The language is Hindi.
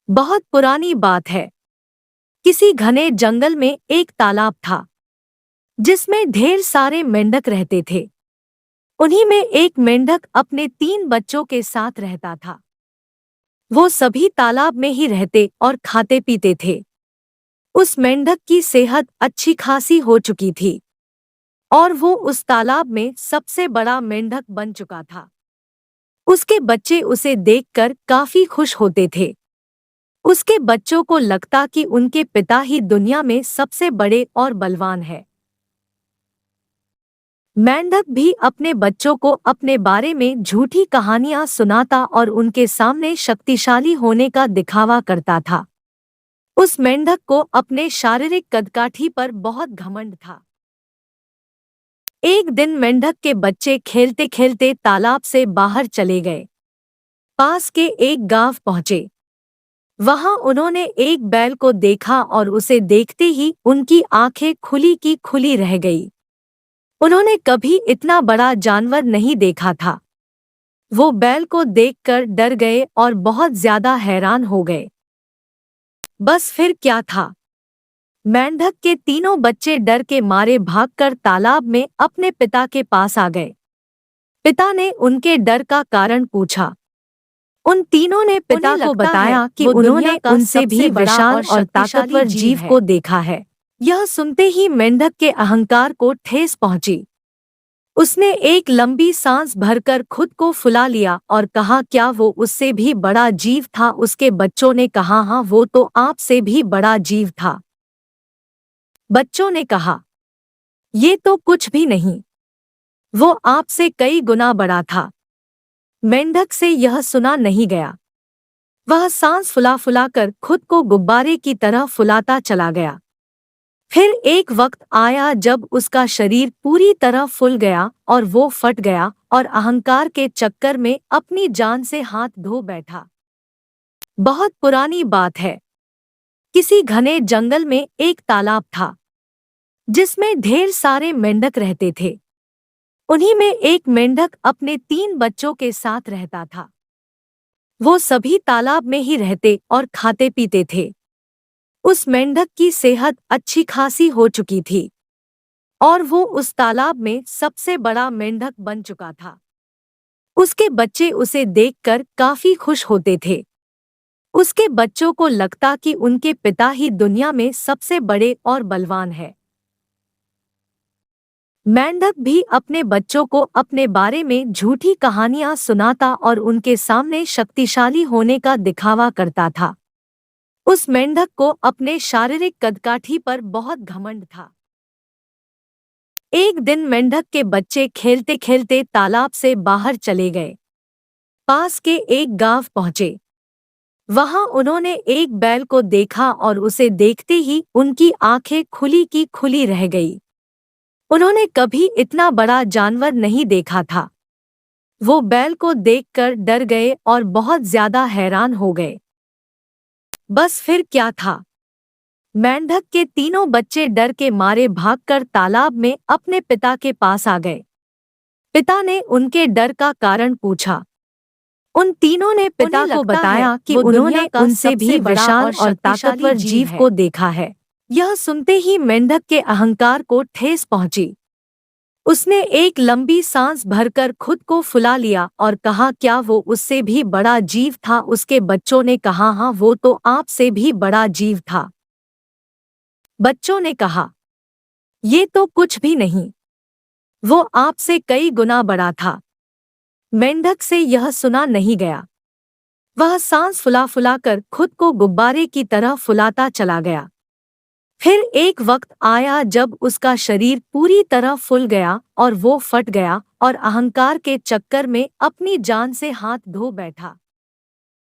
बहुत पुरानी बात है। किसी घने जंगल में एक तालाब था जिसमें ढेर सारे मेंढक रहते थे। उन्हीं में एक मेंढक अपने 3 बच्चों के साथ रहता था। वो सभी तालाब में ही रहते और खाते पीते थे। उस मेंढक की सेहत अच्छी खासी हो चुकी थी और वो उस तालाब में सबसे बड़ा मेंढक बन चुका था। उसके बच्चे उसे देखकर काफी खुश होते थे। उसके बच्चों को लगता कि उनके पिता ही दुनिया में सबसे बड़े और बलवान है। मेंढक भी अपने बच्चों को अपने बारे में झूठी कहानियां सुनाता और उनके सामने शक्तिशाली होने का दिखावा करता था। उस मेंढक को अपने शारीरिक कदकाठी पर बहुत घमंड था। एक दिन मेंढक के बच्चे खेलते खेलते तालाब से बाहर चले गए। पास के एक गांव पहुंचे। वहां उन्होंने एक बैल को देखा और उसे देखते ही उनकी आंखें खुली की खुली रह गई। उन्होंने कभी इतना बड़ा जानवर नहीं देखा था। वो बैल को देखकर डर गए और बहुत ज्यादा हैरान हो गए। बस फिर क्या था? मेंढक के तीनों बच्चे डर के मारे भागकर तालाब में अपने पिता के पास आ गए। पिता ने उनके डर का कारण पूछा। उन तीनों ने पिता को बताया कि उन्होंने उनसे भी विशाल और ताकतवर जीव को देखा है। यह सुनते ही मेंढक के अहंकार को ठेस पहुंची। उसने एक लंबी सांस भरकर खुद को फुला लिया और कहा, क्या वो उससे भी बड़ा जीव था? उसके बच्चों ने कहा, हाँ, वो तो आपसे भी बड़ा जीव था। बच्चों ने कहा, ये तो कुछ भी नहीं, वो आपसे कई गुना बड़ा था। मेंढक से यह सुना नहीं गया। वह सांस फुला फुलाकर खुद को गुब्बारे की तरह फुलाता चला गया। फिर एक वक्त आया जब उसका शरीर पूरी तरह फूल गया और वो फट गया और अहंकार के चक्कर में अपनी जान से हाथ धो बैठा। बहुत पुरानी बात है। किसी घने जंगल में एक तालाब था जिसमें ढेर सारे मेंढक रहते थे। उन्हीं में एक मेंढक अपने 3 बच्चों के साथ रहता था। वो सभी तालाब में ही रहते और खाते पीते थे। उस मेंढक की सेहत अच्छी खासी हो चुकी थी और वो उस तालाब में सबसे बड़ा मेंढक बन चुका था। उसके बच्चे उसे देखकर काफी खुश होते थे। उसके बच्चों को लगता कि उनके पिता ही दुनिया में सबसे बड़े और बलवान है। मेंढक भी अपने बच्चों को अपने बारे में झूठी कहानियां सुनाता और उनके सामने शक्तिशाली होने का दिखावा करता था। उस मेंढक को अपने शारीरिक कदकाठी पर बहुत घमंड था। एक दिन मेंढक के बच्चे खेलते खेलते तालाब से बाहर चले गए। पास के एक गांव पहुंचे। वहां उन्होंने एक बैल को देखा और उसे देखते ही उनकी आंखें खुली की खुली रह गई। उन्होंने कभी इतना बड़ा जानवर नहीं देखा था। वो बैल को देखकर डर गए और बहुत ज्यादा हैरान हो गए। बस फिर क्या था? मेंढक के तीनों बच्चे डर के मारे भागकर तालाब में अपने पिता के पास आ गए। पिता ने उनके डर का कारण पूछा। उन तीनों ने पिता को बताया कि उन्होंने उनसे भी विशाल और ताकतवर जीव को देखा है। यह सुनते ही मेंढक के अहंकार को ठेस पहुंची। उसने एक लंबी सांस भरकर खुद को फुला लिया और कहा, क्या वो उससे भी बड़ा जीव था? उसके बच्चों ने कहा, हाँ, वो तो आपसे भी बड़ा जीव था। बच्चों ने कहा, ये तो कुछ भी नहीं, वो आपसे कई गुना बड़ा था। मेंढक से यह सुना नहीं गया। वह सांस फुला फुलाकर खुद को गुब्बारे की तरह फुलाता चला गया। फिर एक वक्त आया जब उसका शरीर पूरी तरह फूल गया और वो फट गया और अहंकार के चक्कर में अपनी जान से हाथ धो बैठा।